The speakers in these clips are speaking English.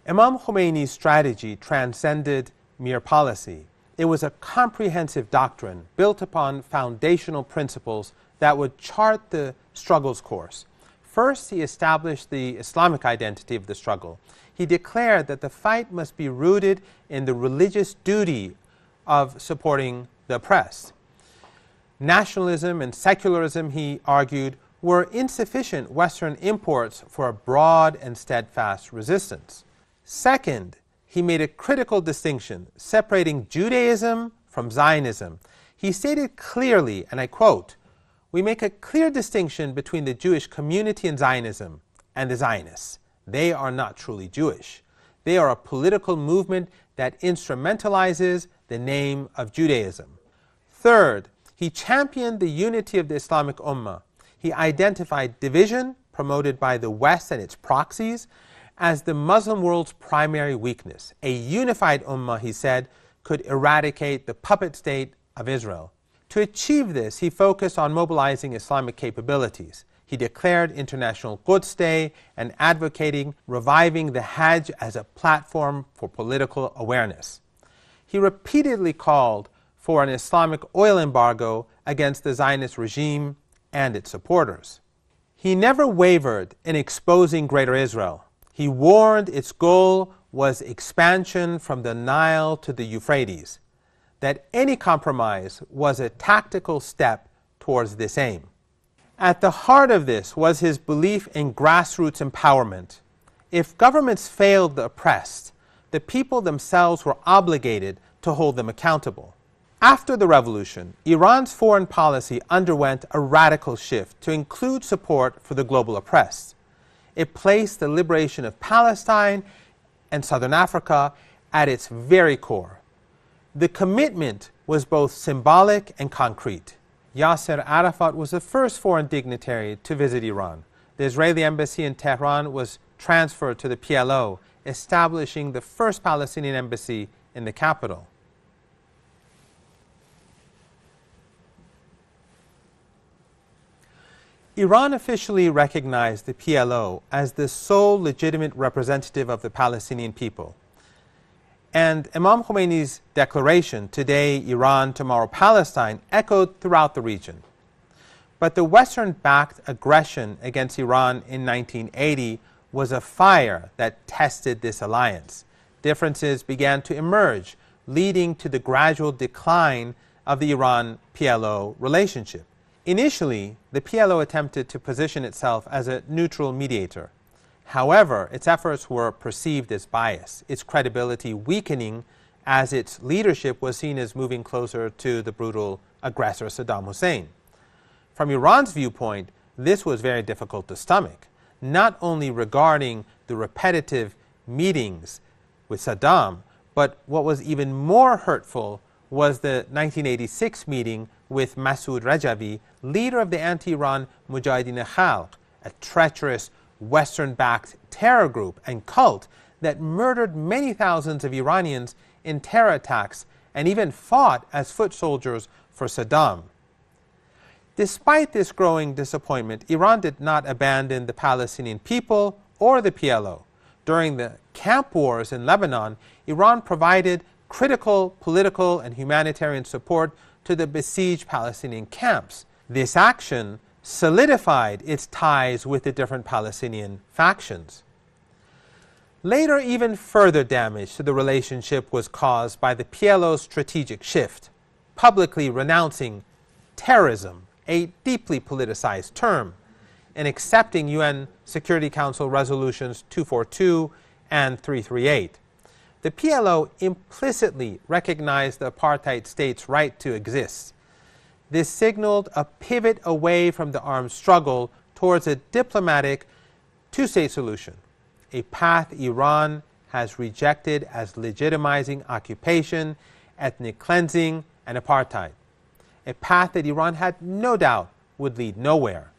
Imán Khomeini's strategy transcended mere policy. It was a comprehensive doctrine built upon foundational principles that would chart the struggle's course. First, he established the Islamic identity of the struggle. He declared that the fight must be rooted in the religious duty of supporting the oppressed. Nationalism and secularism, he argued, were insufficient Western imports for a broad and steadfast resistance. Second, he made a critical distinction separating Judaism from Zionism. He stated clearly, and I quote, "We make a clear distinction between the Jewish community in Zionism and the Zionists. They are not truly Jewish. They are a political movement that instrumentalizes the name of Judaism." Third, he championed the unity of the Islamic Ummah. He identified division, promoted by the West and its proxies, as the Muslim world's primary weakness. A unified Ummah, he said, could eradicate the puppet state of Israel. To achieve this, he focused on mobilizing Islamic capabilities. He declared International Quds Day and advocating reviving the Hajj as a platform for political awareness. He repeatedly called for an Islamic oil embargo against the Zionist regime and its supporters. He never wavered in exposing Greater Israel. He warned its goal was expansion from the Nile to the Euphrates, that any compromise was a tactical step towards this aim. At the heart of this was his belief in grassroots empowerment. If governments failed the oppressed, the people themselves were obligated to hold them accountable. After the revolution, Iran's foreign policy underwent a radical shift to include support for the global oppressed. It placed the liberation of Palestine and Southern Africa at its very core. The commitment was both symbolic and concrete. Yasser Arafat was the first foreign dignitary to visit Iran. The Israeli embassy in Tehran was transferred to the PLO, establishing the first Palestinian embassy in the capital. Iran officially recognized the PLO as the sole legitimate representative of the Palestinian people. And Imán Khomeini's declaration, "Today Iran, tomorrow Palestine," echoed throughout the region. But the Western-backed aggression against Iran in 1980 was a fire that tested this alliance. Differences began to emerge, leading to the gradual decline of the Iran-PLO relationship. Initially, the PLO attempted to position itself as a neutral mediator. However, its efforts were perceived as biased, its credibility weakening as its leadership was seen as moving closer to the brutal aggressor Saddam Hussein. From Iran's viewpoint, this was very difficult to stomach, not only regarding the repetitive meetings with Saddam, but what was even more hurtful was the 1986 meeting with Masoud Rajavi, leader of the anti-Iran Mayadeen Español, a treacherous Western-backed terror group and cult that murdered many thousands of Iranians in terror attacks and even fought as foot soldiers for Saddam. Despite this growing disappointment, Iran did not abandon the Palestinian people or the PLO. During the camp wars in Lebanon, Iran provided critical political and humanitarian support to the besieged Palestinian camps. This action solidified its ties with the different Palestinian factions. Later, even further damage to the relationship was caused by the PLO's strategic shift, publicly renouncing terrorism, a deeply politicized term, and accepting UN Security Council resolutions 242 and 338. The PLO implicitly recognized the apartheid state's right to exist. This signaled a pivot away from the armed struggle towards a diplomatic two-state solution, a path Iran has rejected as legitimizing occupation, ethnic cleansing, and apartheid, a path that Iran had no doubt would lead nowhere.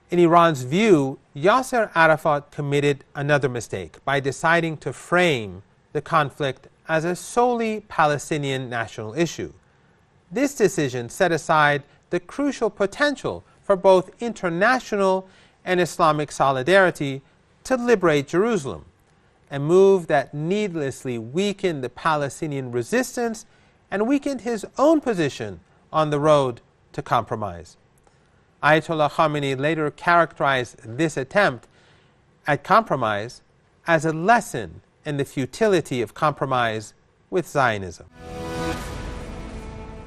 In Iran's view, Yasser Arafat committed another mistake by deciding to frame the conflict as a solely Palestinian national issue. This decision set aside the crucial potential for both international and Islamic solidarity to liberate Jerusalem. a move that needlessly weakened the Palestinian resistance and weakened his own position on the road to compromise. Ayatollah Khomeini later characterized this attempt at compromise as a lesson in the futility of compromise with Zionism.